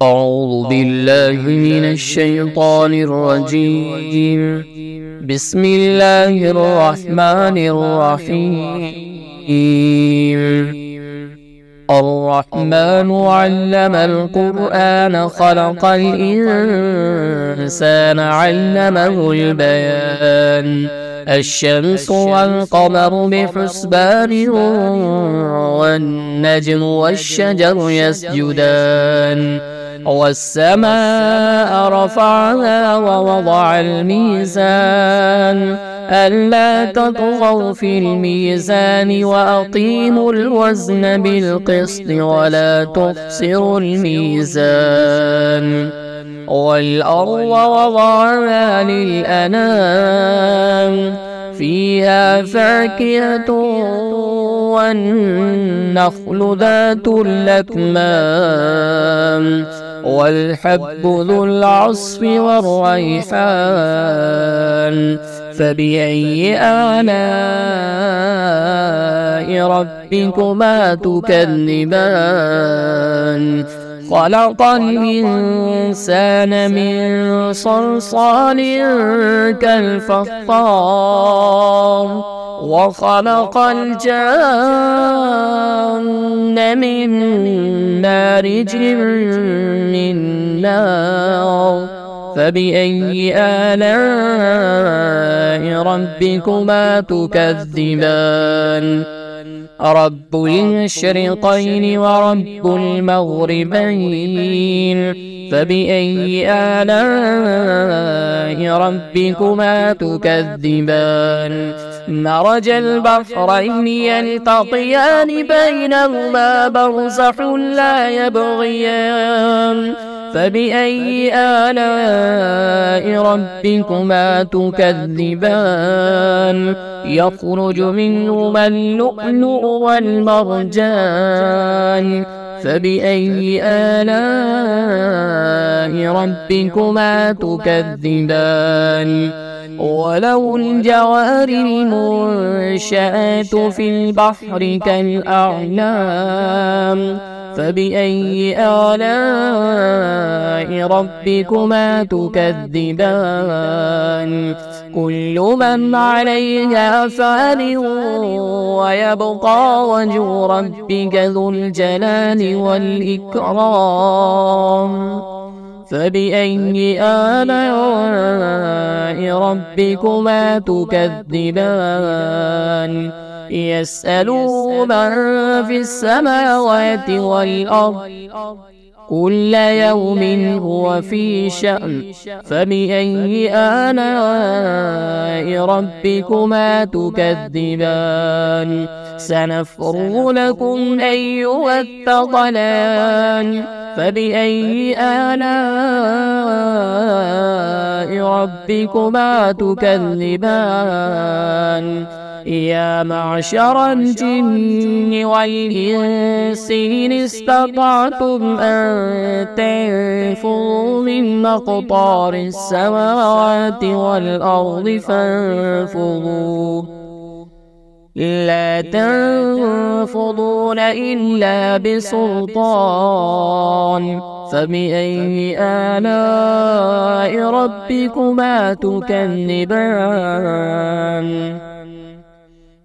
أعوذ بالله من الشيطان الرجيم. بسم الله الرحمن الرحيم. الرحمن علم القرآن خلق الإنسان علمه البيان. الشمس والقمر بحسبان والنجم والشجر يسجدان والسماء رفعها ووضع الميزان ألا تطغوا في الميزان وأقيموا الوزن بالقسط ولا تخسروا الميزان والأرض وضعها للأنام فيها فاكهة والنخل ذات الأكمام والحب ذو العصف والريحان فبأي آلاء ربكما تكذبان خلق الإنسان من صلصال كالفخار وخلق الجان من مارج من نار فبأي آلاء ربكما تكذبان رب المشرقين ورب المغربين فبأي آلاء ربكما تكذبان مرج البحرين يلتقيان بينهما برزخ لا يبغيان فبأي آلاء ربكما تكذبان يخرج منهما اللؤلؤ والمرجان فبأي آلاء ربكما تكذبان وله الجوار المنشآت في البحر كالأعلام فبأي آلاء ربكما تكذبان كل من عليها فان ويبقى وجه ربك ذو الجلال والإكرام فبأي آلاء ربكما تكذبان يسأله من في السماوات والأرض كل يوم هو في شأن فبأي آلاء ربكما تكذبان سنفرغ لكم أيها الثقلان فبأي آلاء ربكما تكذبان يا معشر الجن والإنس إن استطعتم أن تنفذوا من أقطار السماوات والأرض فانفذوا لا تنفذون إلا بسلطان فبأي آلاء ربكما تكذبان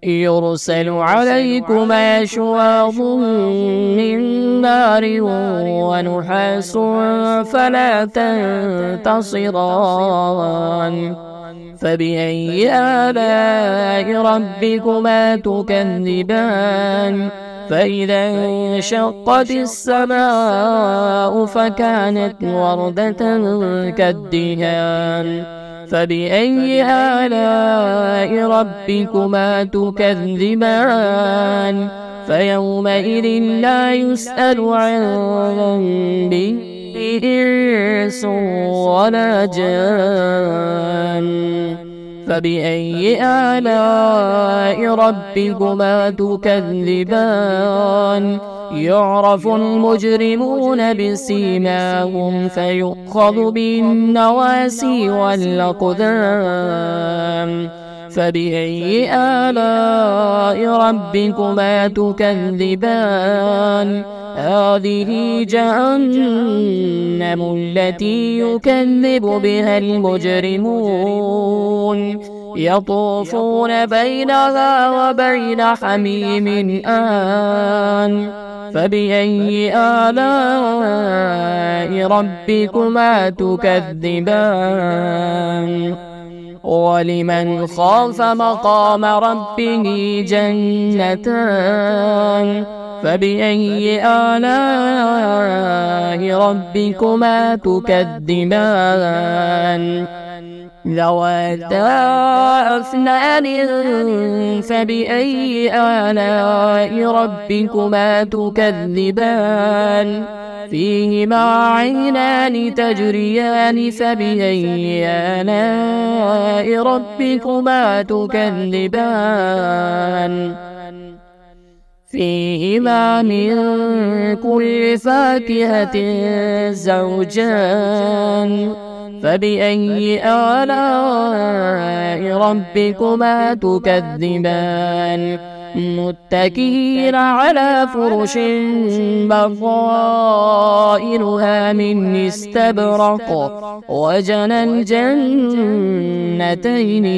يرسل عليكما شواظ من نار ونحاس فلا تنتصران فبأي آلاء ربكما تكذبان فإذا انشقت السماء فكانت وردة كالدهان فبأي آلاء ربكما تكذبان فيومئذ لا يسأل عن ذنبه إنس ولا جان فبأي آلاء ربكما تكذبان يعرف المجرمون بسيماهم فيؤخذ بالنواسي والأقدام فبأي آلاء ربكما تكذبان هذه جهنم جهنم التي يكذب بها المجرمون يطوفون بينها وبين حميم آن فبأي آلاء ربكما تكذبان ولمن خاف مقام ربه جنتان فبأي آلاء ربكما تكذبان ذواتا أفنان فبأي آلاء ربكما تكذبان فيهما عينان تجريان فبأي آلاء ربكما تكذبان فيهما من كل فاكهة زوجان فبأي آلاء ربكما تكذبان متكئين على فرش بطائنها من استبرق وجنى الجنتين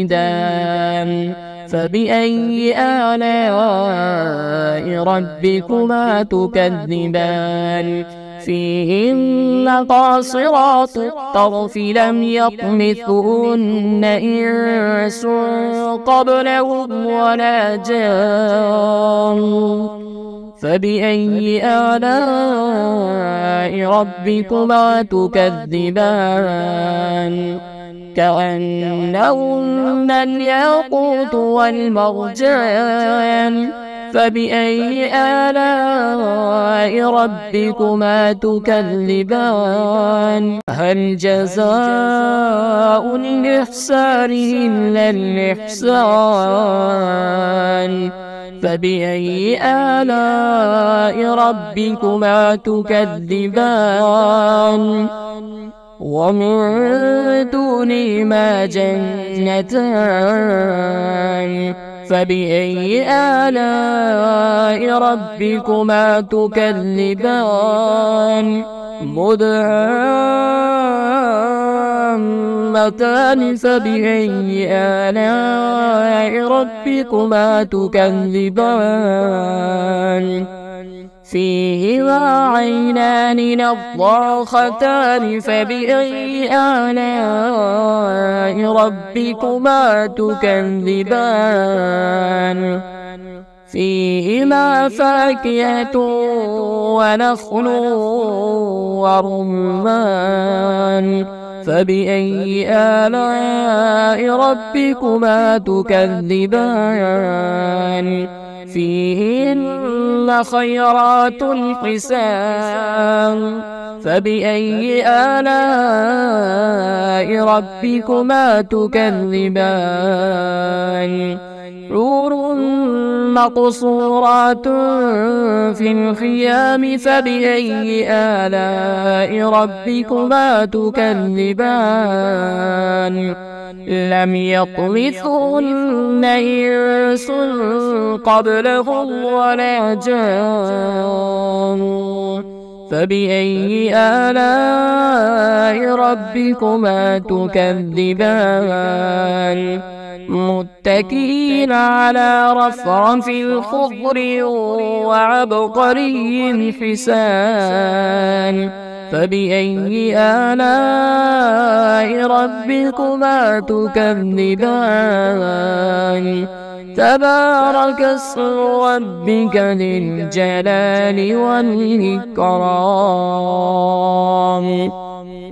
دان فبأي آلاء ربكما تكذبان فيهن قاصرات الطرف لم يطمثهن إنس قبلهم ولا جان فبأي آلاء ربكما تكذبان كأنهن الياقوت والمرجان فبأي آلاء ربكما تكذبان هل جزاء الإحسان إلا الإحسان فبأي آلاء ربكما تكذبان ومن دونهما جنتان فبأي آلاء ربكما تكذبان مدهامتان فبأي آلاء ربكما تكذبان فيهما عينان نضاختان فبأي آلاء ربكما تكذبان فيهما فاكهة ونخل ورمان فبأي آلاء ربكما تكذبان فيهن خيرات حسان فبأي آلاء ربكما تكذبان حور مقصورات في الخيام فبأي آلاء ربكما تكذبان لم يطمثهن إنس قبلهم ولا جان فبأي آلاء ربكما تكذبان متكئين على رفرف خضر وعبقري حسان فبأي آلاء ربكما تكذبان تبارك اسم ربك ذي الجلال والإكرام.